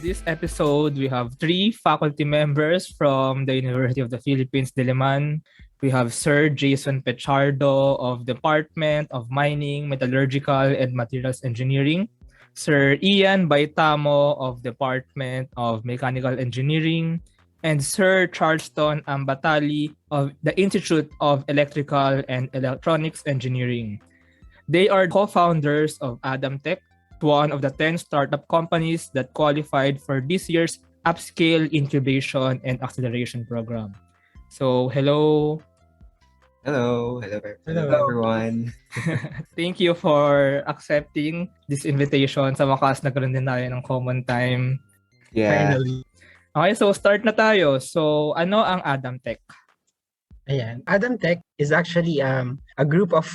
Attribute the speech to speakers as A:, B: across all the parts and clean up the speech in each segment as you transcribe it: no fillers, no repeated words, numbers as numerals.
A: this episode, we have 3 faculty members from the University of the Philippines Diliman. We have Sir Jason Pechardo of Department of Mining, Metallurgical, and Materials Engineering. Sir Ian Baytamo of Department of Mechanical Engineering. And Sir Charleston Ambatali of the Institute of Electrical and Electronics Engineering. They are co-founders of AdamTech, one of the 10 startup companies that qualified for this year's UPSCALE Incubation and Acceleration Program. So, hello.
B: Hello everyone.
A: Thank you for accepting this invitation. Sa wakas, nagkaroon din tayo ng common time.
B: Yeah.
A: Finally. Okay, so start na tayo. So, ano ang AdamTech?
C: Ayan. AdamTech is actually a group of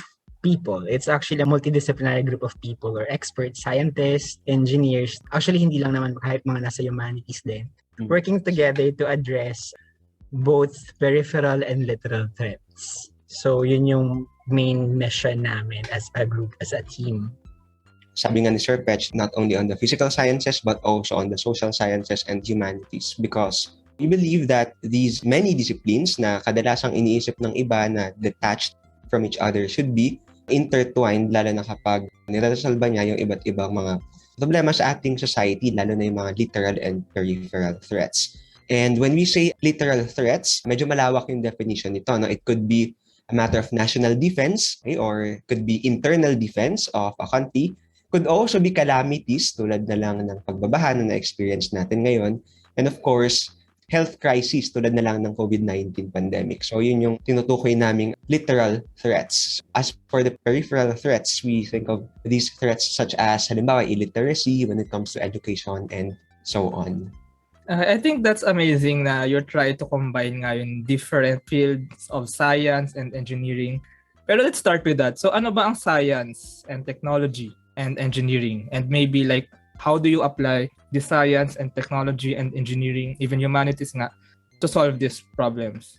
C: people. It's actually a multidisciplinary group of people or experts, scientists, engineers. Actually, hindi lang naman kahit mga nasa humanities din. Working together to address both peripheral and literal threats. So, yun yung main mission namin as a group, as a team.
B: Sabi nga ni Sir Pech, not only on the physical sciences but also on the social sciences and humanities because we believe that these many disciplines na kadalasang iniisip ng iba na detached from each other should be intertwined, lalo na kapag nirasalba niya yung iba't ibang mga problema sa ating society, lalo na yung mga literal and peripheral threats. And when we say literal threats, medyo malawak yung definition nito. No? It could be a matter of national defense, okay? Or could be internal defense of a country. Could also be calamities tulad na lang ng pagbabaha na na-experience natin ngayon. And of course, health crisis tulad na lang ng COVID-19 pandemic. So yun yung tinutukoy naming literal threats. As for the peripheral threats, we think of these threats such as halimbawa illiteracy when it comes to education and so on.
A: I think that's amazing na you try to combine nga yung different fields of science and engineering. Pero let's start with that. So ano ba ang science and technology and engineering? And maybe like how do you apply the science and technology and engineering, even humanities nga, to solve these problems?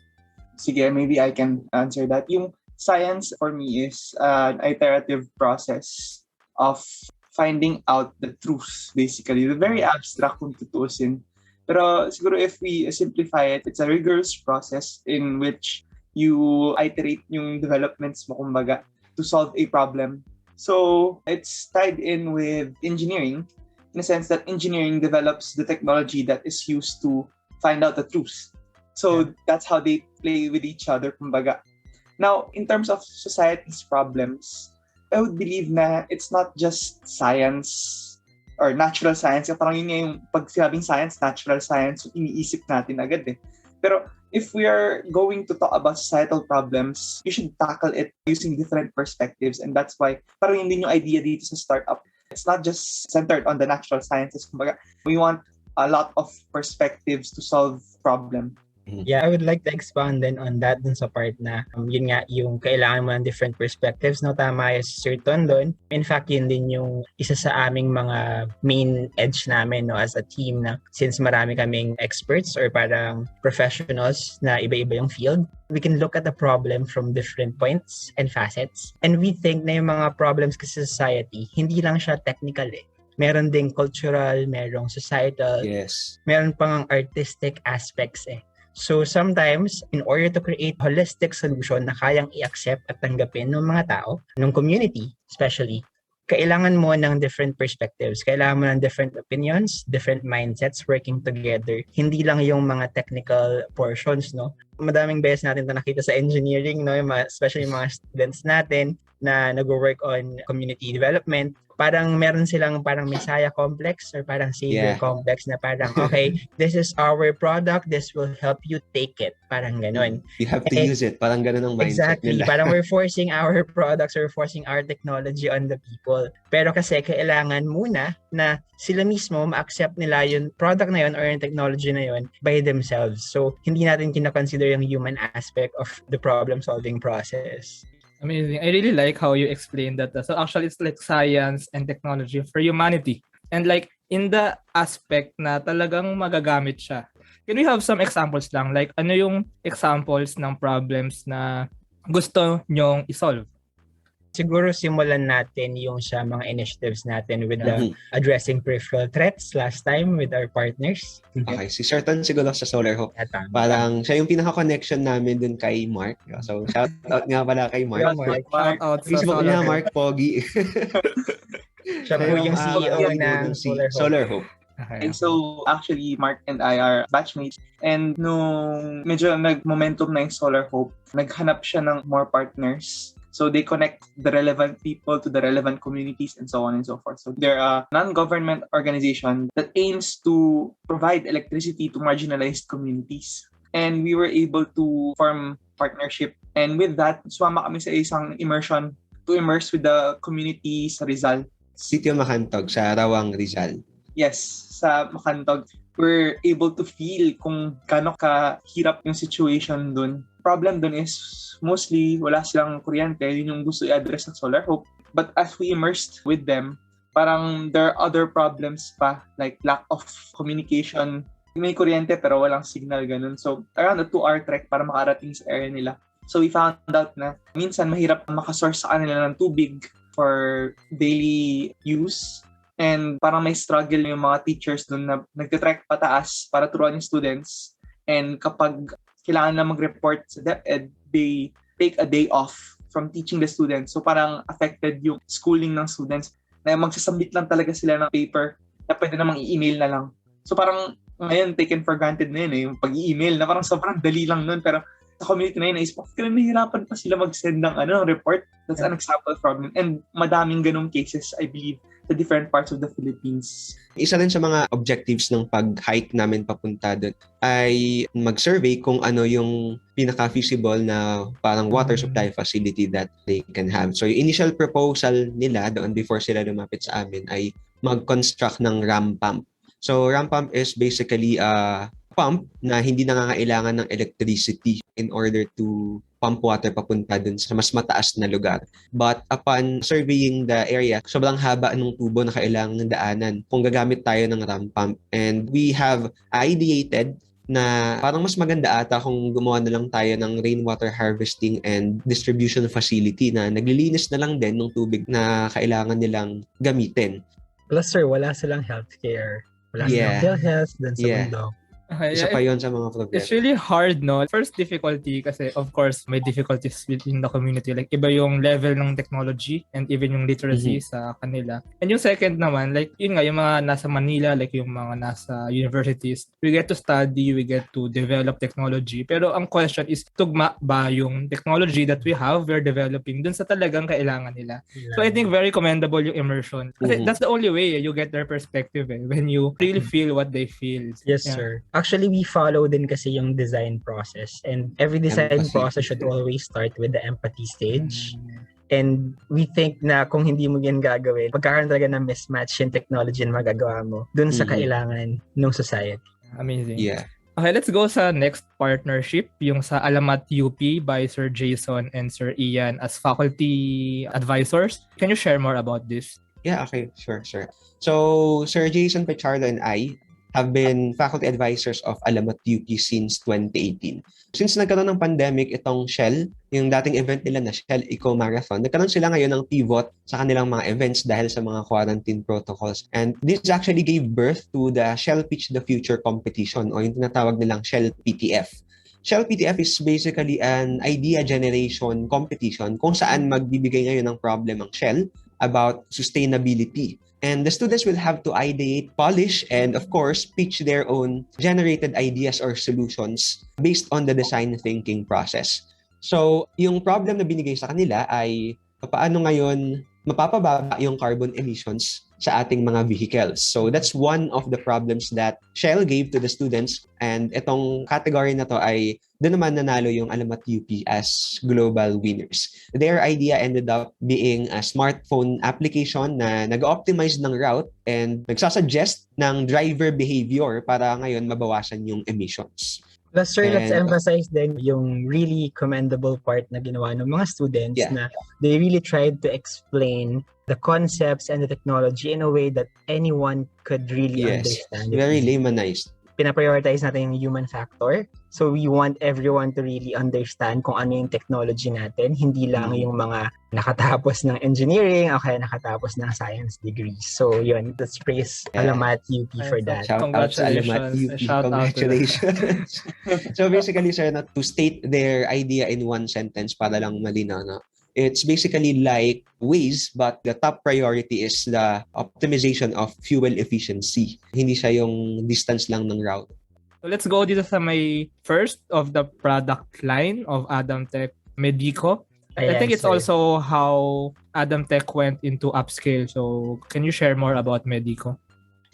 D: Sige, maybe I can answer that. Yung science for me is an iterative process of finding out the truth, basically. Very abstract kung tutuusin. Pero siguro if we simplify it, it's a rigorous process in which you iterate yung developments mo, kumbaga, to solve a problem. So it's tied in with engineering, in a sense that engineering develops the technology that is used to find out the truth. So that's how they play with each other, kumbaga. Now, in terms of society's problems, I would believe na it's not just science or natural science. Parang yun yung pag sinabing science, natural science, iniisip natin agad eh. Pero if we are going to talk about societal problems, you should tackle it using different perspectives. And that's why parang yun din yung idea dito sa startup. It's not just centered on the natural sciences. Kumbaga, we want a lot of perspectives to solve problem.
C: Yeah, I would like to expand then on that dun sa part na yun nga yung kailangan mo ng different perspectives, no? Tama yung Sir Ton doon. In fact, yun din yung isa sa aming mga main edge namin, no, as a team, na since marami kaming experts or parang professionals na iba-iba yung field, we can look at the problem from different points and facets. And we think na yung mga problems kasi sa society, hindi lang siya technical eh. Meron ding cultural, merong societal,
B: Yes.
C: meron pang artistic aspects eh. So sometimes, in order to create holistic solution na kayang i-accept at tanggapin ng mga tao, ng community especially, kailangan mo ng different perspectives, kailangan mo ng different opinions, different mindsets working together. Hindi lang yung mga technical portions, no? Madaming beses natin ito nakita sa engineering, no? Especially yung mga students natin na nag-work on community development. Parang meron silang parang Messiah complex or parang Savior complex na parang, okay, this is our product, this will help you take it. Parang ganon.
B: You have to use it. Parang ganon ang mindset
C: exactly,
B: nila.
C: Parang we're forcing our products or forcing our technology on the people. Pero kasi kailangan muna na sila mismo ma-accept nila yung product na yun or yung technology na yun by themselves. So, hindi natin kina-consider yung human aspect of the problem-solving process.
A: Amazing. I really like how you explained that. So actually, it's like science and technology for humanity. And like in the aspect na talagang magagamit siya. Can we have some examples lang? Like ano yung examples ng problems na gusto nyong isolve?
C: Siguro simulan natin yung sa mga initiatives natin with the addressing peripheral threats last time with our partners.
B: Okay, si Sir Ton siguro sa Solar Hope. Parang siya yung pinaka-connection namin dun kay Mark. So, shout out nga pala kay Mark.
A: Shout out sa
B: Facebook
A: Solar
B: niya,
A: Hope.
B: Mark Pogi.
C: Siya po yung CEO ng
B: Solar Hope.
A: Okay.
D: And so, actually, Mark and I are batchmates. And nung medyo nag-momentum na yung Solar Hope, naghanap siya ng more partners. So they connect the relevant people to the relevant communities and so on and so forth. So they're a non-government organization that aims to provide electricity to marginalized communities. And we were able to form partnership. And with that, sumama kami sa isang immersion to immerse with the community sa Rizal.
B: Sitio Makantog sa Rawang, Rizal.
D: Yes, sa Makantog. We're able to feel kung gaano kahirap yung situation dun. Problem dun is mostly wala silang kuryente. Yun yung gusto i-address ng Solar Hope. But as we immersed with them, parang there are other problems pa, like lack of communication. May kuryente pero walang signal, ganun. So around a 2-hour trek para makarating sa area nila. So we found out na minsan mahirap makasource sa kanila ng tubig for daily use. And parang may struggle yung mga teachers dun na nagtitrek pataas para turuan yung students. And kapag kailangan na mag-report sa DepEd, they take a day off from teaching the students. So parang affected yung schooling ng students na magsasubmit lang talaga sila ng paper na pwede namang i-email na lang. So parang ngayon taken for granted na yun yung pag-i-email na parang sobrang dali lang nun. Pero sa community na yun, naisip, kailan nahihirapan pa sila mag-send ng report? That's an example problem. And madaming ganong cases, I believe, sa different parts of the Philippines.
B: Isa rin sa mga objectives ng pag-hike namin papunta doon ay mag-survey kung ano yung pinaka-feasible na parang water supply facility that they can have. So, yung initial proposal nila doon before sila lumapit sa amin ay mag-construct ng ram pump. So, ram pump is basically a pump na hindi nangangailangan ng electricity in order to pump water papunta dun sa mas mataas na lugar. But upon surveying the area, sobrang haba ng tubo na kailangan daanan kung gagamit tayo ng ram pump. And we have ideated na parang mas maganda ata kung gumawa na lang tayo ng rainwater harvesting and distribution facility na naglilinis na lang din ng tubig na kailangan nilang gamitin.
C: Plus sir, wala silang healthcare. Wala silang PhilHealth dun sa mundo.
B: Isa pa yun sa mga problema.
A: It's really hard, no? First difficulty kasi, of course, may difficulties within the community. Like, iba yung level ng technology and even yung literacy sa kanila. And yung second naman, like, yun nga, yung mga nasa Manila, like yung mga nasa universities, we get to study, we get to develop technology. Pero ang question is, tugma ba yung technology that we have, we're developing, dun sa talagang kailangan nila? Yeah. So I think very commendable yung immersion. Kasi that's the only way you get their perspective when you really feel what they feel.
C: Yes, sir. Actually, we follow din kasi yung design process. And every design process should always start with the empathy stage. And we think na kung hindi mo yan gagawin, magkakaroon talaga ng mismatch yung technology na magagawa mo dun sa kailangan ng society.
A: Amazing.
B: Yeah.
A: Okay, let's go sa next partnership, yung sa Alamat UP by Sir Jason and Sir Ian as faculty advisors. Can you share more about this?
B: Yeah, okay. Sure. So, Sir Jason, Pechardo, and I have been faculty advisors of Alamat UP since 2018. Since nagkaroon ng pandemic, itong Shell, yung dating event nila na Shell Eco Marathon, nagkaroon sila ngayon ng pivot sa kanilang mga events dahil sa mga quarantine protocols. And this actually gave birth to the Shell Pitch the Future competition o yung tinatawag nilang Shell PTF. Shell PTF is basically an idea generation competition kung saan magbibigay ngayon ng problem ang Shell about sustainability. And the students will have to ideate, polish, and of course, pitch their own generated ideas or solutions based on the design thinking process. So, yung problem na binigay sa kanila ay paano ngayon mapapababa yung carbon emissions sa ating mga vehicles. So, that's one of the problems that Shell gave to the students. And itong category na to ay doon naman nanalo yung Alamat UP as global winners. Their idea ended up being a smartphone application na nag-optimize ng route and nagsasuggest ng driver behavior para ngayon mabawasan yung emissions.
C: Plus, sir, let's emphasize then yung really commendable part na ginawa ng mga students na they really tried to explain the concepts and the technology in a way that anyone could really understand.
B: Very laymanized.
C: pinaprioritize natin yung human factor. So we want everyone to really understand kung ano yung technology natin, hindi lang yung mga nakatapos ng engineering o kaya nakatapos ng science degrees. So yun, let's praise Alamat UP for that.
B: Shout out sa Alamat UP.
A: Shout out to
B: Congratulations. So basically, sir, to state their idea in one sentence para lang malinaw, no? It's basically like Waze, but the top priority is the optimization of fuel efficiency. Hindi siya yung distance lang ng route.
A: So let's go dito sa may first of the product line of Adam Tech, MedEco. I think it's also how Adam Tech went into UPSCALE. So can you share more about MedEco?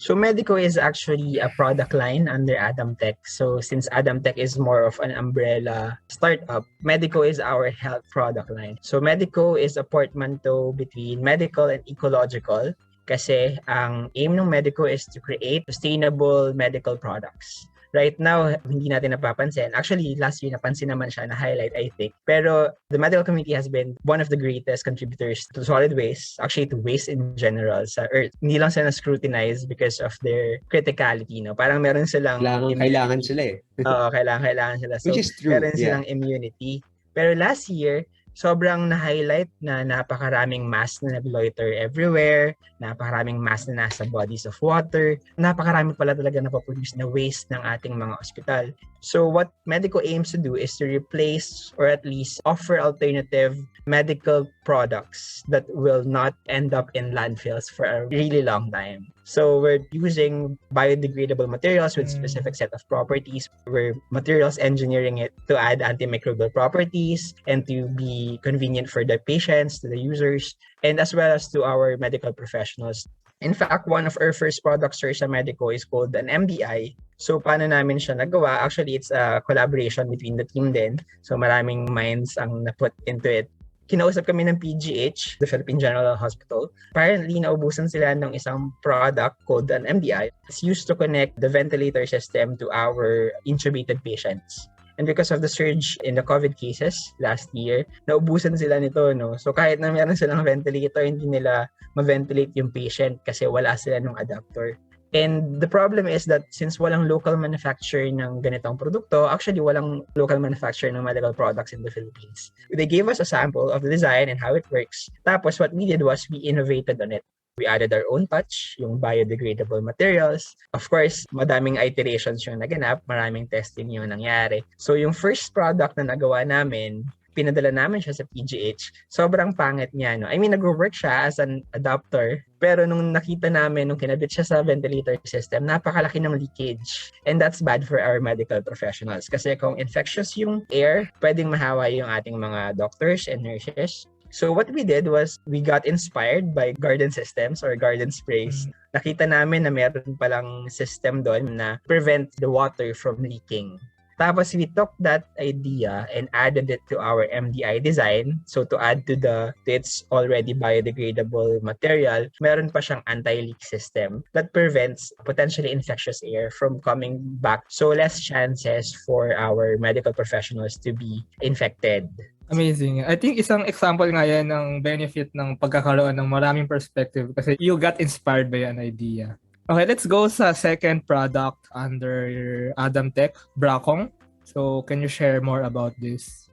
C: So MedEco is actually a product line under Adam Tech. So since Adam Tech is more of an umbrella startup, MedEco is our health product line. So MedEco is a portmanteau between medical and ecological kasi ang aim ng MedEco is to create sustainable medical products. Right now, hindi natin napapansin. Actually, last year napansin naman siya na highlight, I think. Pero the medical community has been one of the greatest contributors to solid waste, actually to waste in general sa Earth. Hindi lang sila na-scrutinize because of their criticality, no? Parang meron silang
B: Kailangan sila eh.
C: Oo, kailangan sila. So,
B: which is true.
C: Meron silang immunity. Pero last year, sobrang na-highlight na napakaraming mass na nag-loiter everywhere, napakaraming mass na nasa bodies of water, napakarami pala talaga napaproduce na waste ng ating mga ospital. So what MedEco aims to do is to replace or at least offer alternative medical products that will not end up in landfills for a really long time. So we're using biodegradable materials with specific set of properties. We're materials engineering it to add antimicrobial properties and to be convenient for the patients, to the users, and as well as to our medical professionals. In fact, one of our first products sir, sa MedEco is called an MDI. So paano namin siya nagawa? Actually, it's a collaboration between the team din. So maraming minds ang na-put into it. Kinausap kami ng PGH, the Philippine General Hospital. Apparently, naubusan sila ng isang product called an MDI. It's used to connect the ventilator system to our intubated patients. And because of the surge in the COVID cases last year, naubusan sila nito, no? So kahit na meron silang ventilator, hindi nila ma-ventilate yung patient kasi wala sila ng adapter. And the problem is that since walang local manufacture ng ganitong produkto, actually walang local manufacture ng medical products in the Philippines. They gave us a sample of the design and how it works. Tapos what we did was we innovated on it. We added our own touch, yung biodegradable materials. Of course, madaming iterations yung naganap, maraming testing yung nangyari. So yung first product na nagawa namin, pinadala namin siya sa PGH, sobrang pangit niya, no? I mean, nag-work siya as an adapter, pero nung nakita namin, nung kinabit siya sa ventilator system, napakalaki ng leakage. And that's bad for our medical professionals. Kasi kung infectious yung air, pwedeng mahawa yung ating mga doctors and nurses. So what we did was, we got inspired by garden systems or garden sprays. Nakita namin na meron palang system doon na prevent the water from leaking. Tapos we took that idea and added it to our MDI design. So to add to its already biodegradable material, meron pa siyang anti-leak system that prevents potentially infectious air from coming back. So less chances for our medical professionals to be infected.
A: Amazing. I think isang example nga yan ng benefit ng pagkakaroon ng maraming perspective kasi you got inspired by an idea. Okay, let's go sa second product under Adam Tech, Brakong. So, can you share more about this?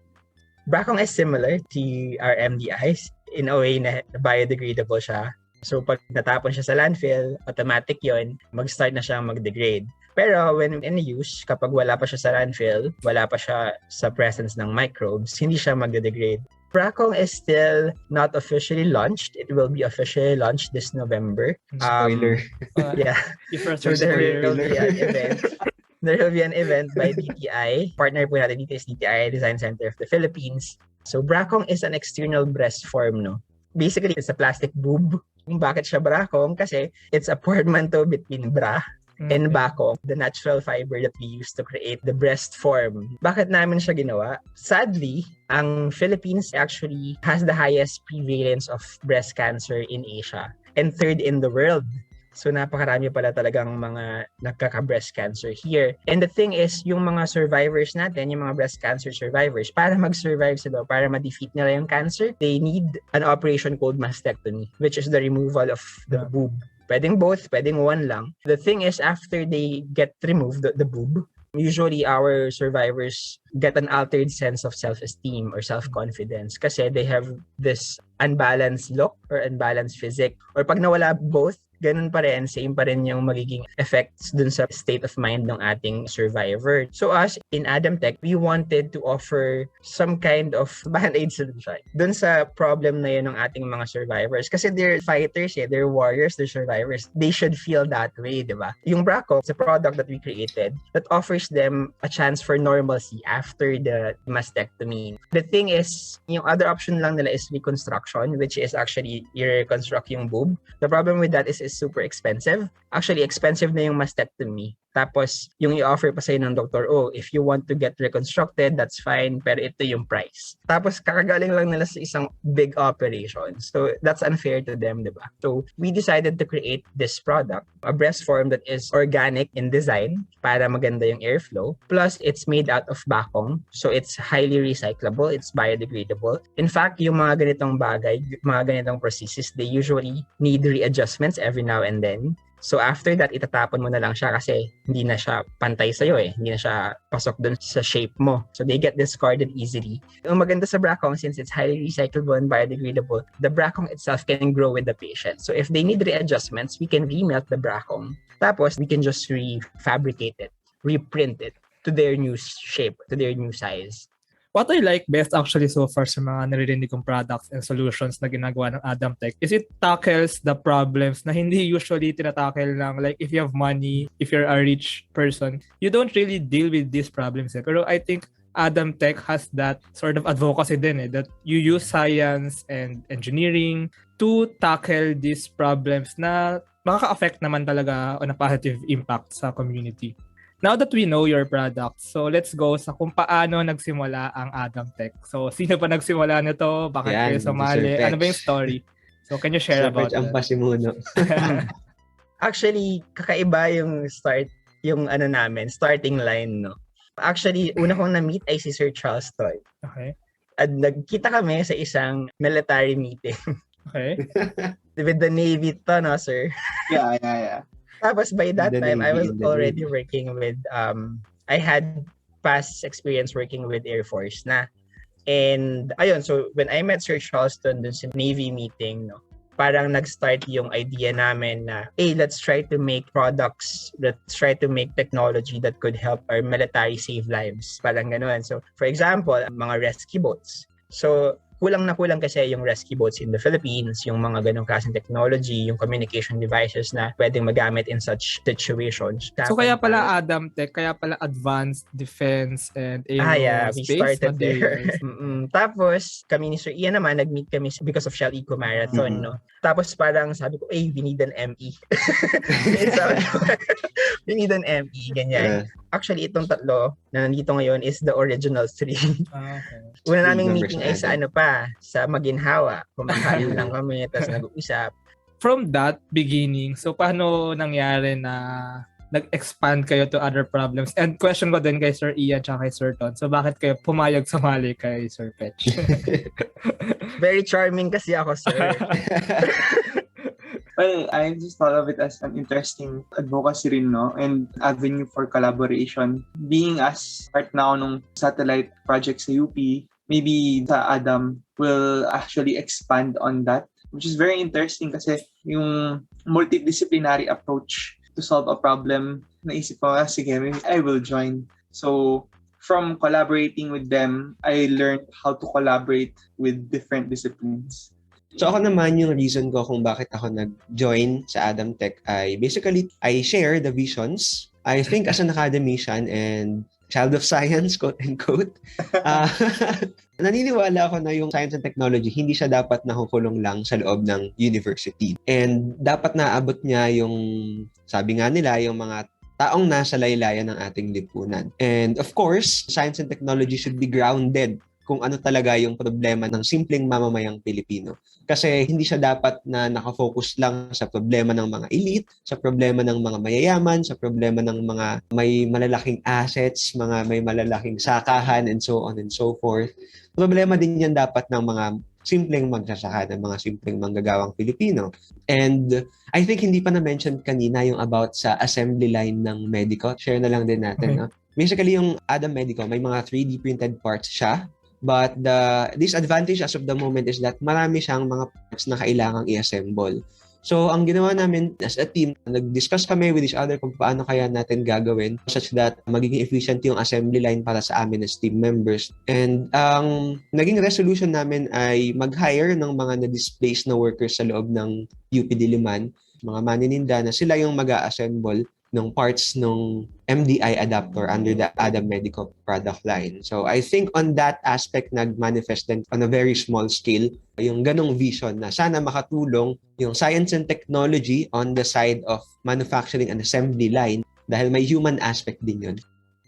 C: Brakong is similar to our MDIs in a way na biodegradable siya. So, pag natapon siya sa landfill, automatic yon, mag-start na siyang mag-degrade. Pero when in use, kapag wala pa siya sa landfill, wala pa siya sa presence ng microbes, hindi siya mag-degrade. Brakong is still not officially launched. It will be officially launched this November.
B: Spoiler.
C: Yeah. So there will be an event. There will be an event by DTI. Partner po natin dito is DTI, Design Center of the Philippines. So Brakong is an external breast form, no? Basically, it's a plastic boob. Bakit siya Brakong? Kasi it's a portmanteau between bra and bakong, the natural fiber that we use to create the breast form. Bakit namin siya ginawa? Sadly, ang Philippines actually has the highest prevalence of breast cancer in Asia and third in the world. So napakarami pala talagang mga nagkaka-breast cancer here. And the thing is, yung mga survivors natin, yung mga breast cancer survivors, para mag-survive sila, para ma-defeat nila yung cancer, they need an operation called mastectomy, which is the removal of the boob. Pwedeng both, pwedeng one lang. The thing is, after they get removed, the boob, usually our survivors get an altered sense of self-esteem or self-confidence kasi they have this unbalanced look or unbalanced physique. Or pag nawala both, ganun pa rin, same pa rin yung magiging effects dun sa state of mind ng ating survivor. So us, in Adam Tech, we wanted to offer some kind of band-aid solution dun sa problem na yun ng ating mga survivors. Kasi they're fighters, they're warriors, they're survivors. They should feel that way, di ba? Yung Brakong, it's a product that we created that offers them a chance for normalcy after the mastectomy. The thing is, yung other option lang nila is reconstruction, which is actually i-reconstruct yung boob. The problem with that is super expensive. Actually, expensive na yung mastectomy. Tapos, yung i-offer pa sa'yo ng doktor, if you want to get reconstructed, that's fine, pero ito yung price. Tapos, kakagaling lang nila sa isang big operation. So, that's unfair to them, di ba? So, we decided to create this product, a breast form that is organic in design para maganda yung airflow. Plus, it's made out of Brakong. So, it's highly recyclable, it's biodegradable. In fact, yung mga ganitong bagay, mga ganitong prosthesis, they usually need readjustments every now and then. So after that, itatapon mo na lang siya kasi hindi na siya pantay sa'yo Hindi na siya pasok dun sa shape mo. So they get discarded easily. Ang maganda sa Brakong, since it's highly recyclable and biodegradable, the Brakong itself can grow with the patient. So if they need readjustments, we can remelt the Brakong. Tapos, we can just refabricate it, reprint it to their new shape, to their new size.
A: What I like best actually so far sa mga naririnig kong products and solutions na ginagawa ng Adam Tech is it tackles the problems na hindi usually tinatackle lang. Like if you have money, if you're a rich person, you don't really deal with these problems. Pero I think Adam Tech has that sort of advocacy din that you use science and engineering to tackle these problems na makaka-affect naman talaga on a positive impact sa community. Now that we know your product, so let's go sa kung paano nagsimula ang Adam Tech. So, sino pa nagsimula nito? Bakit kayo sumali? Ano ba yung story? So, can you share
B: Sir
A: about
B: Pech, ang
A: that?
B: pasimuno.
C: Actually, kakaiba yung starting line, no? Actually, una kong na-meet ay si Sir Charleston.
A: Okay.
C: At nagkita kami sa isang military meeting.
A: Okay.
C: With the Navy to, no, sir?
D: Yeah.
C: Tapos by that
B: The
C: time, I
B: Navy,
C: was
B: in the
C: already
B: Navy.
C: working with, I had past experience working with Air Force na. And ayun, so when I met Sir Charleston dun sa Navy meeting, no, parang nag-start yung idea namin na, hey, let's try to make products, let's try to make technology that could help our military save lives. Parang ganun. So for example, mga rescue boats. So kulang na kulang kasi yung rescue boats in the Philippines, yung mga ganong klaseng technology, yung communication devices na pwedeng magamit in such situations.
A: So, kaya pala Adam Tech, kaya pala advanced defense and
C: we
A: aerospace
C: started there.
A: materials.
C: Tapos, kami ni Sir Ian naman, nag-meet kami because of Shell Eco Marathon, no? Tapos parang sabi ko, we need an ME. We need an ME, ganyan. Actually, itong tatlo na nandito ngayon is the original three.
A: Okay.
C: Una naming
B: Numbers
C: meeting ay sa sa Maginhawa. Kumakain lang kami, tapos nag-uusap.
A: From that beginning, so paano nangyari na nag-expand kayo to other problems? And question ko din kay Sir Ian at kay Sir Ton. So bakit kayo pumayag sumali kay Sir Pech?
C: Very charming kasi ako, sir.
D: Well, I just thought of it as an interesting advocacy rin, no? And avenue for collaboration. Being as part now nung satellite project sa UP, maybe sa Adam will actually expand on that, which is very interesting kasi yung multidisciplinary approach to solve a problem, naisip ko, sige, maybe I will join. So, from collaborating with them, I learned how to collaborate with different disciplines.
B: So ako naman, yung reason ko kung bakit ako nag-join sa Adam Tech ay basically, I share the visions. I think as an academician and child of science, quote-unquote, naniniwala ako na yung science and technology, hindi siya dapat nakukulong lang sa loob ng university. And dapat naabot niya yung, sabi nga nila, yung mga taong nasa laylayan ng ating lipunan. And of course, science and technology should be grounded kung ano talaga yung problema ng simpleng mamamayang Pilipino. Kasi hindi siya dapat na nakafocus lang sa problema ng mga elite, sa problema ng mga mayayaman, sa problema ng mga may malalaking assets, mga may malalaking sakahan, and so on and so forth. Problema din yan dapat ng mga simpleng magsasaka, ng mga simpleng manggagawang Pilipino. And I think hindi pa na-mention kanina yung about sa assembly line ng MedEco. Share na lang din natin.
A: Okay.
B: No? Basically, yung Adam MedEco, may mga 3D printed parts siya. But the disadvantage as of the moment is that marami siyang mga parts na kailangang i-assemble. So, ang ginawa namin as a team, nag-discuss kami with each other kung paano kaya natin gagawin such that magiging efficient yung assembly line para sa amin as team members. And ang naging resolution namin ay mag-hire ng mga na-displaced na workers sa loob ng UP Diliman, mga manininda na sila yung mag-a-assemble ng parts ng MDI adapter under the Adam Medical product line. So I think on that aspect, nag-manifest din on a very small scale yung ganong vision na sana makatulong yung science and technology on the side of manufacturing and assembly line dahil may human aspect din yun.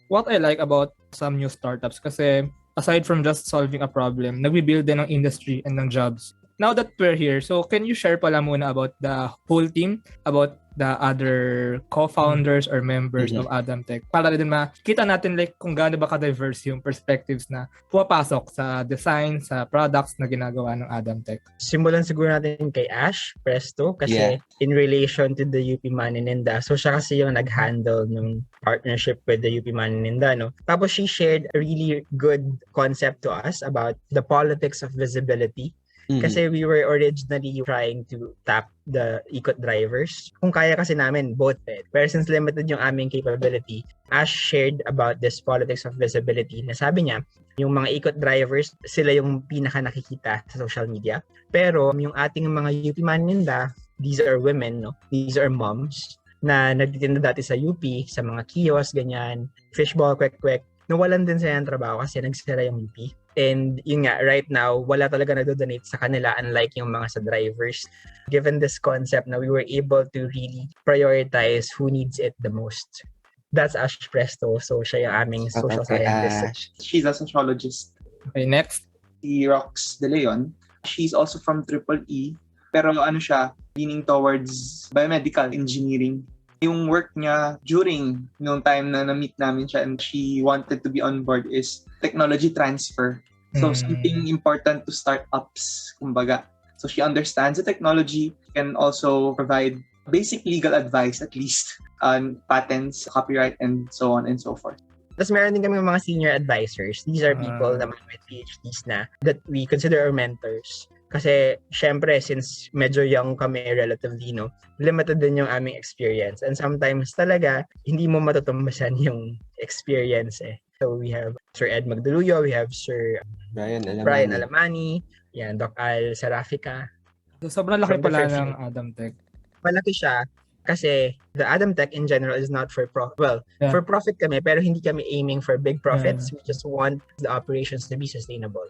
A: What I like about some new startups kasi aside from just solving a problem, nagbi-build din ng industry and ng jobs. Now that we're here, so can you share pala muna about the whole team, about the other co-founders or members of Adam Tech para din makita natin like kung gaano ba ka-diverse yung perspectives na pumapasok sa design, sa products na ginagawa ng Adam Tech.
C: Simulan siguro natin kay Ash Presto kasi in relation to the UP Manininda. So siya kasi yung nag-handle ng partnership with the UP Manininda, no? Tapos she shared a really good concept to us about the politics of visibility. Kasi we were originally trying to tap the ikot drivers. Kung kaya kasi namin, both eh. Pero since limited yung aming capability, Ash shared about this politics of visibility na sabi niya, yung mga ikot drivers, sila yung pinaka nakikita sa social media. Pero yung ating mga UP Maninda, these are women, no? These are moms na nagtitinda dati sa UP, sa mga kiosk, ganyan, fishball, kwek-kwek. Nawalan din sila ng trabaho kasi nagsira yung UP. And yun nga, right now, wala talaga nagdo-donate sa kanila unlike yung mga sa drivers. Given this concept na we were able to really prioritize who needs it the most. That's Ash Presto. So siya yung aming social scientist.
D: She's a sociologist.
A: Okay, next.
D: Si Rox De Leon. She's also from Triple E. Pero ano siya, leaning towards biomedical engineering. Yung work niya during yung time na na-meet namin siya and she wanted to be on board is technology transfer. So something important to startups, kumbaga. So she understands the technology, can also provide basic legal advice at least on patents, copyright, and so on and so forth.
C: Tapos meron din kami mga senior advisors. These are people naman with PhDs na that we consider our mentors. Kasi syempre, since medyo young kami relatively, no, limited din yung aming experience. And sometimes talaga, hindi mo matutumbasan yung experience eh. So we have Sir Ed Magduluyo, we have Sir Brian Alamani, yan, Doc Al Serafica.
A: So, sobrang laki pala ng Adam Tech.
C: Malaki siya kasi the Adam Tech in general is not for profit. Well, for profit kami, pero hindi kami aiming for big profits. We just want the operations to be sustainable.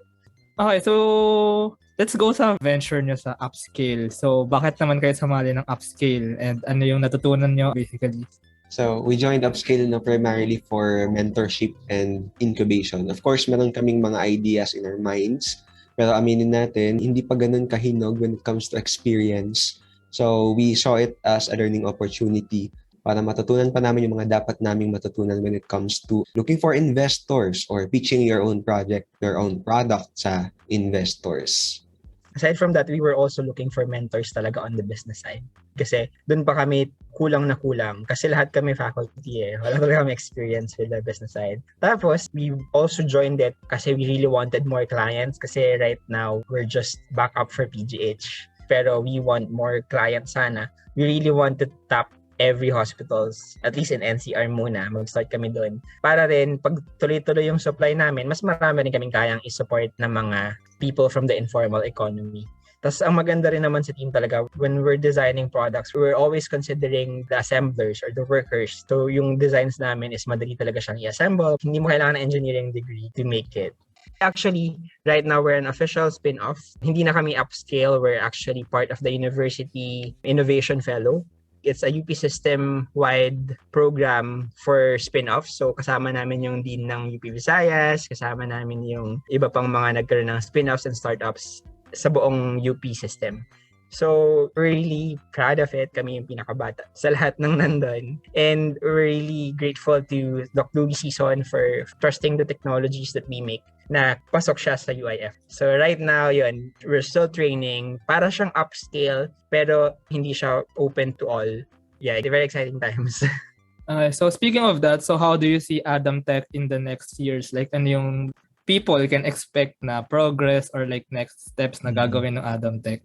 A: Okay, so let's go sa venture nyo sa UPSCALE. So, bakit naman kayo sumali ng UPSCALE and ano yung natutunan nyo basically?
B: So, we joined UPSCALE primarily for mentorship and incubation. Of course, meron kaming mga ideas in our minds, pero aminin natin, hindi pa ganun kahinog when it comes to experience. So, we saw it as a learning opportunity para matutunan pa namin yung mga dapat naming matutunan when it comes to looking for investors or pitching your own project, your own product sa investors.
C: Aside from that, we were also looking for mentors talaga on the business side. Kasi doon pa kami kulang na kulang. Kasi lahat kami faculty eh. Wala talaga kami experience with the business side. Tapos, we also joined it kasi we really wanted more clients. Kasi right now, we're just back up for PGH. Pero we want more clients sana. We really want to tap every hospitals, at least in NCR muna, mag-start kami doon. Para rin, pag tuloy-tuloy yung supply namin, mas marami rin kaming kayang i-support ng mga people from the informal economy. Tapos ang maganda rin naman sa team talaga, when we're designing products, we're always considering the assemblers or the workers. So yung designs namin is madali talaga siyang i-assemble. Hindi mo kailangan ng engineering degree to make it. Actually, right now we're an official spin-off. Hindi na kami upscale. We're actually part of the University Innovation Fellow. It's a UP system-wide program for spin-off. So kasama namin yung Dean ng UP Visayas, kasama namin yung iba pang mga nagkaroon ng spin-offs and startups sa buong UP system. So we're really proud of it. Kami yung pinakabata sa lahat ng nandun. And we're really grateful to Doc Louis Sison for trusting the technologies that we make. na pasok siya sa UIF. So right now, yun, we're still training. Para siyang upscale, pero hindi siya open to all. Yeah, very exciting times.
A: So speaking of that, so how do you see Adam Tech in the next years? Like ano yung people can expect na progress or like next steps na gagawin ng Adam Tech?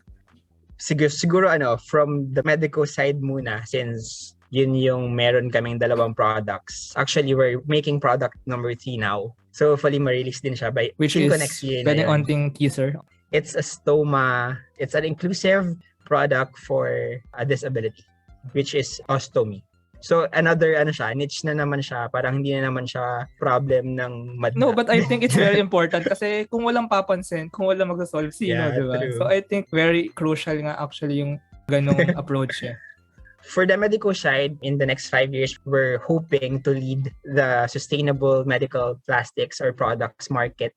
C: Siguro from the MedEco side muna, since yun yung meron kaming dalawang products. Actually, we're making product number 3 now. So hopefully ma-release din siya by
A: Which
C: Cinco
A: is
C: next year.
A: pwedeng onting teaser.
C: It's a stoma. It's an inclusive product for a disability, which is ostomy. So another niche na naman siya, parang hindi na naman siya problem ng madla.
A: No, but I think it's very important kasi kung walang papansin, kung walang magsasolve, sino,
C: Yeah,
A: di ba?
C: true.
A: So I think very crucial nga actually yung ganong approach eh.
C: For the medical side, in the next 5 years, we're hoping to lead the sustainable medical plastics or products market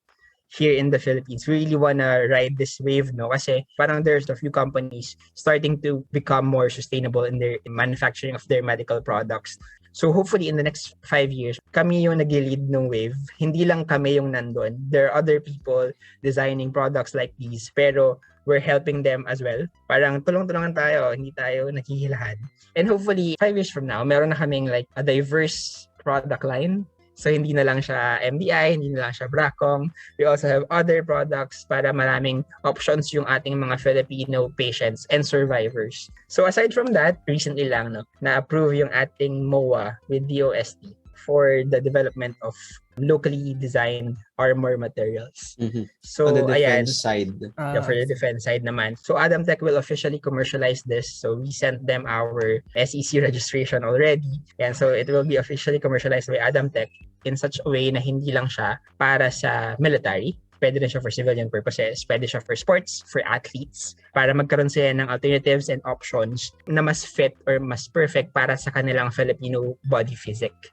C: here in the Philippines. We really wanna ride this wave, no? Kasi parang there's a few companies starting to become more sustainable in their manufacturing of their medical products. So hopefully in the next 5 years, kami yung nag-lead ng wave. Hindi lang kami yung nandun. There are other people designing products like these, pero we're helping them as well. Parang tulong-tulungan tayo, hindi tayo nakihilahad. And hopefully, 5 years from now, meron na kaming like a diverse product line. So hindi na lang siya MDI, hindi na lang siya Brakong. We also have other products para maraming options yung ating mga Filipino patients and survivors. So aside from that, recently lang na-approve yung ating MOA with DOST for the development of locally designed armor materials. So
B: On the
C: ayan,
B: defense side.
C: yeah, for the defense side naman. So Adam Tech will officially commercialize this. So we sent them our SEC registration already. And so it will be officially commercialized by Adam Tech in such a way na hindi lang siya para sa military. Pwede rin siya for civilian purposes. Pwede siya for sports, for athletes, para magkaroon sila ng alternatives and options na mas fit or mas perfect para sa kanilang Filipino body physique.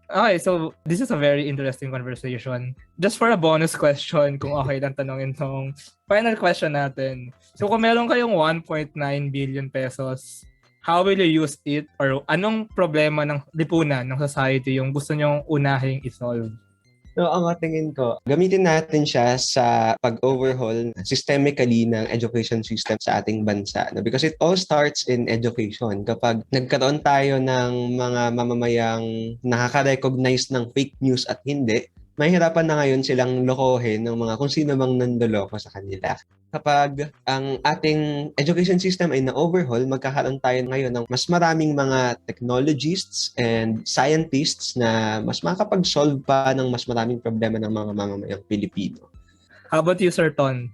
A: Okay, so this is a very interesting conversation. Just for a bonus question, kung okay lang tanongin tong final question natin. So kung meron kayong 1.9 billion pesos, how will you use it? Or anong problema ng lipunan ng society yung gusto nyong unahing isolve?
B: So, ang tingin ko, gamitin natin siya sa pag-overhaul systemically ng education system sa ating bansa. No? Because it all starts in education. Kapag nagkaroon tayo ng mga mamamayang nakaka-recognize ng fake news at hindi, mahirapan na ngayon silang lokohin ng mga kung sino mang nandoloko sa kanila. Kapag ang ating education system ay na-overhaul, magkakaroon tayo ngayon ng mas maraming mga technologists and scientists na mas makakapag-solve pa ng mas maraming problema ng mga mamamayang Pilipino.
A: How about you, Sir Ton?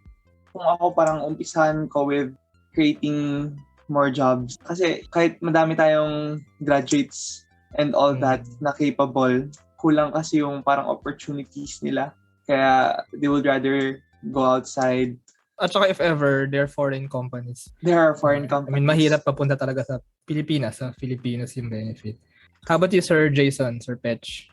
D: Kung ako parang umpisahan ko with creating more jobs. Kasi kahit madami tayong graduates and all that na capable, kulang kasi yung parang opportunities nila. Kaya they would rather go outside.
A: At saka if ever, they're foreign companies.
D: There are foreign
A: I
D: companies.
A: mean, mahirap papunta talaga sa Pilipinas, sa Filipinos yung benefit. How about you, Sir Jason, Sir Petch?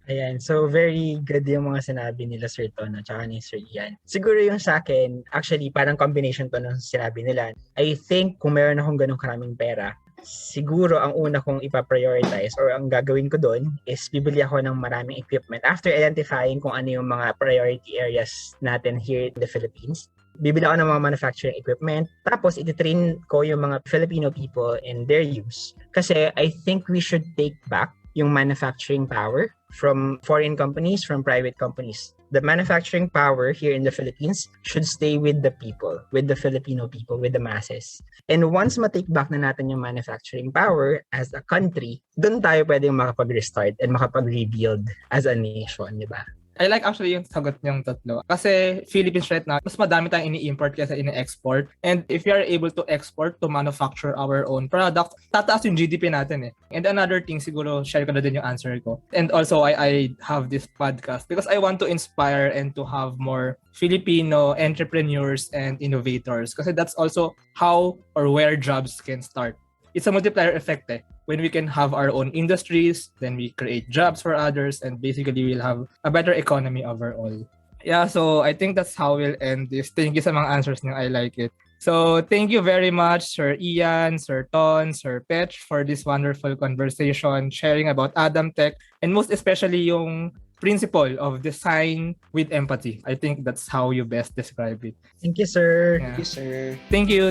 C: Ayan, so very good yung mga sinabi nila Sir Ton at saka ni Sir Ian. Siguro yung sa akin, actually parang combination to ng sinabi nila. I think kung meron akong ganung karaming pera, siguro ang una kong ipa-prioritize or ang gagawin ko doon is bibili ako ng maraming equipment after identifying kung ano yung mga priority areas natin here in the Philippines. Bibili ako ng mga manufacturing equipment, tapos ititrain ko yung mga Filipino people in their use. Kasi I think we should take back yung manufacturing power from foreign companies, from private companies. The manufacturing power here in the Philippines should stay with the people, with the Filipino people, with the masses. And once ma-take back na natin yung manufacturing power as a country, doon tayo pwedeng makapag-restart and makapag-rebuild as a nation, di ba?
A: I like actually yung sagot niyong tatlo. Kasi Philippines right now, mas madami tayong ini-import kaysa ini-export. And if we are able to export to manufacture our own product, tataas yung GDP natin eh. And another thing, siguro share ko na din yung answer ko. And also, I have this podcast because I want to inspire and to have more Filipino entrepreneurs and innovators. Kasi that's also how or where jobs can start. It's a multiplier effect eh. When we can have our own industries, then we create jobs for others and basically we'll have a better economy overall. Yeah, so I think that's how we'll end this. Thank you sa mga answers niyo. I like it. So thank you very much, Sir Ian, Sir Ton, Sir Petch, for this wonderful conversation, sharing about Adam Tech, and most especially yung principle of design with empathy. I think that's how you best describe it.
C: Thank you, sir.
A: Yeah.
B: Thank you, sir.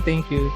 A: Thank you.